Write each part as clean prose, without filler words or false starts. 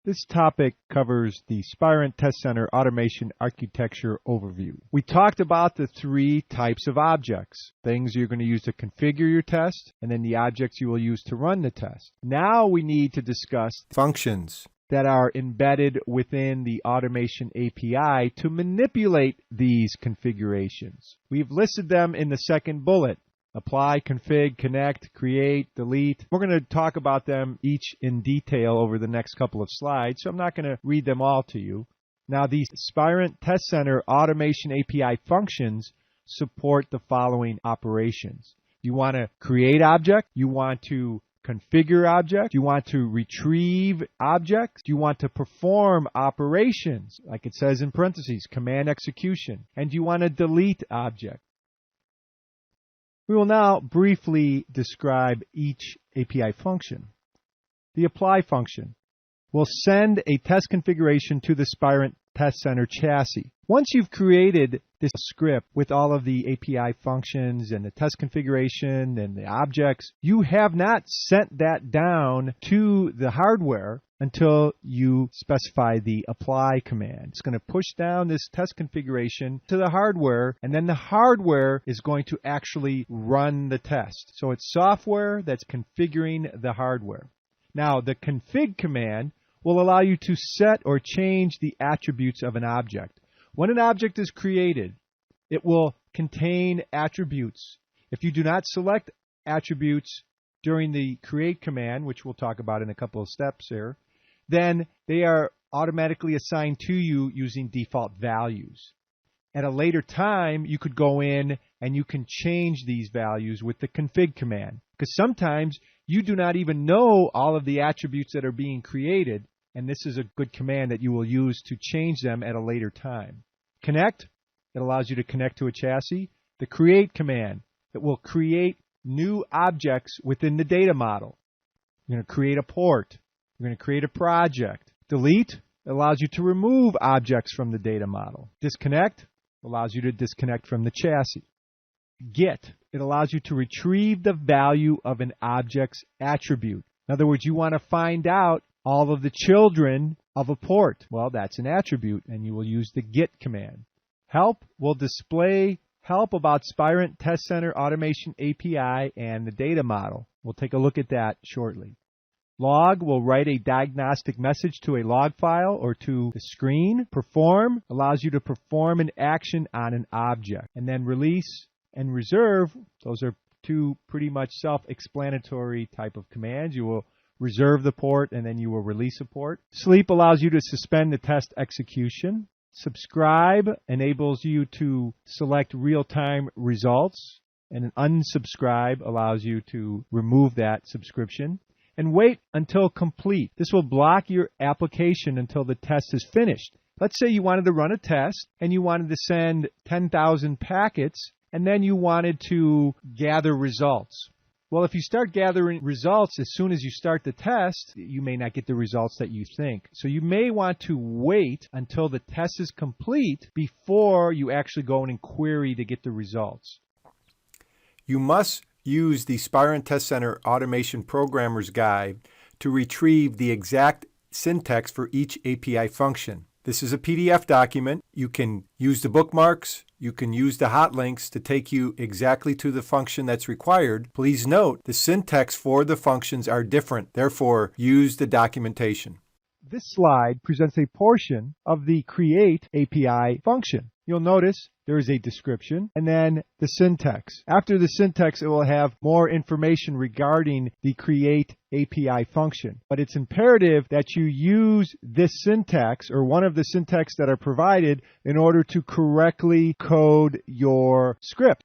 This topic covers the Spirent TestCenter Automation Architecture Overview. We talked about the three types of objects, things you're going to use to configure your test, and then the objects you will use to run the test. Now we need to discuss functions that are embedded within the Automation API to manipulate these configurations. We've listed them in the second bullet. Apply, config, connect, create, delete. We're going to talk about them each in detail over the next couple of slides, so I'm not going to read them all to you. Now, these Spirent TestCenter Automation API functions support the following operations. You want to create object, you want to configure object, you want to retrieve objects, you want to perform operations, like it says in parentheses, command execution, and you want to delete object. We will now briefly describe each API function. The apply function will send a test configuration to the Spirent TestCenter chassis. Once you've created this script with all of the API functions and the test configuration and the objects, you have not sent that down to the hardware until you specify the apply command. It's going to push down this test configuration to the hardware, and then the hardware is going to actually run the test. So it's software that's configuring the hardware. Now, the config command will allow you to set or change the attributes of an object. When an object is created, it will contain attributes. If you do not select attributes during the create command, which we'll talk about in a couple of steps here, then they are automatically assigned to you using default values. At a later time, you could go in and you can change these values with the config command, because sometimes you do not even know all of the attributes that are being created, and this is a good command that you will use to change them at a later time. Connect, it allows you to connect to a chassis. The create command, it will create new objects within the data model. You're going to create a port. You're going to create a project. Delete, it allows you to remove objects from the data model. Disconnect, allows you to disconnect from the chassis. Get, it allows you to retrieve the value of an object's attribute. In other words, you want to find out all of the children of a port. Well, that's an attribute, and you will use the get command. Help will display help about Spirent TestCenter Automation API and the data model. We'll take a look at that shortly. Log will write a diagnostic message to a log file or to the screen. Perform allows you to perform an action on an object. And then release and reserve, those are two pretty much self-explanatory type of commands. You will reserve the port, and then you will release a port. Sleep allows you to suspend the test execution. Subscribe enables you to select real-time results, and an unsubscribe allows you to remove that subscription. And wait until complete. This will block your application until the test is finished. Let's say you wanted to run a test, and you wanted to send 10,000 packets, and then you wanted to gather results. Well, if you start gathering results as soon as you start the test, you may not get the results that you think. So you may want to wait until the test is complete before you actually go in and query to get the results. You must use the Spirent TestCenter Automation Programmer's Guide to retrieve the exact syntax for each API function. This is a PDF document. You can use the bookmarks. You can use the hot links to take you exactly to the function that's required. Please note, the syntax for the functions are different. Therefore, use the documentation. This slide presents a portion of the create API function. You'll notice there is a description and then the syntax. After the syntax, it will have more information regarding the create API function. But it's imperative that you use this syntax or one of the syntax that are provided in order to correctly code your script.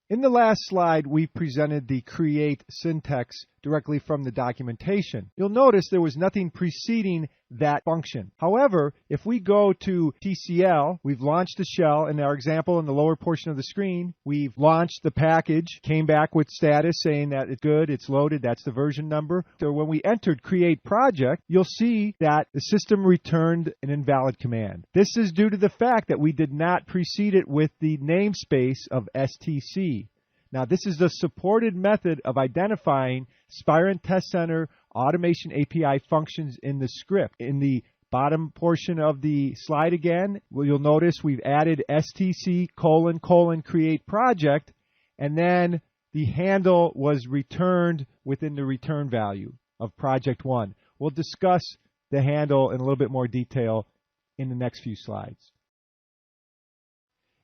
In the last slide, we presented the create syntax directly from the documentation. You'll notice there was nothing preceding that function. However, if we go to TCL, we've launched the shell. In our example, in the lower portion of the screen, we've launched the package, came back with status saying that it's good, it's loaded, that's the version number. So when we entered create project, you'll see that the system returned an invalid command. This is due to the fact that we did not precede it with the namespace of STC. Now, this is the supported method of identifying Spirent TestCenter Automation API functions in the script. In the bottom portion of the slide again, you'll notice we've added STC : create project, and then the handle was returned within the return value of project 1. We'll discuss the handle in a little bit more detail in the next few slides.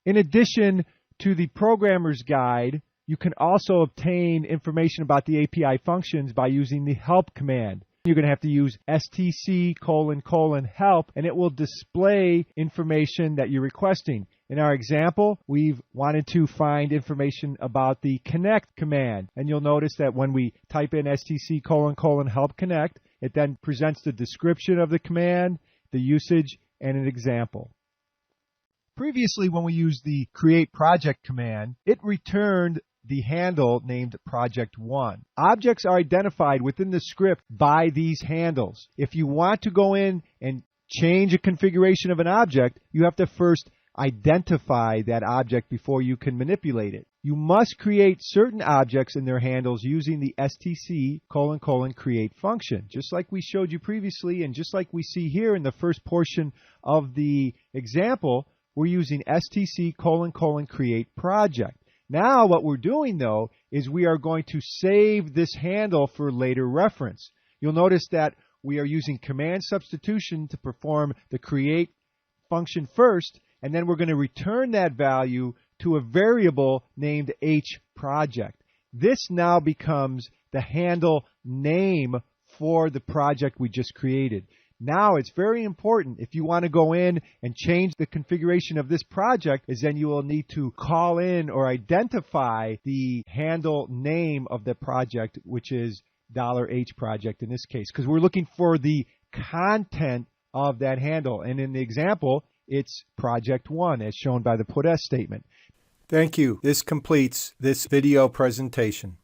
In addition to the programmer's guide, you can also obtain information about the API functions by using the help command. You're going to have to use STC : help, and it will display information that you're requesting. In our example, we've wanted to find information about the connect command. And you'll notice that when we type in STC : help connect, it then presents the description of the command, the usage, and an example. Previously, when we used the create project command, it returned the handle named project 1. Objects are identified within the script by these handles. If you want to go in and change a configuration of an object, you have to first identify that object before you can manipulate it. You must create certain objects and their handles using the STC : create function, just like we showed you previously and just like we see here in the first portion of the example. We're using STC : create project. Now what we're doing, though, is we are going to save this handle for later reference. You'll notice that we are using command substitution to perform the create function first, and then we're going to return that value to a variable named hProject. This now becomes the handle name for the project we just created. Now, it's very important if you want to go in and change the configuration of this project, is then you will need to call in or identify the handle name of the project, which is $hProject in this case, because we're looking for the content of that handle. And in the example, it's project 1, as shown by the put S statement. Thank you. This completes this video presentation.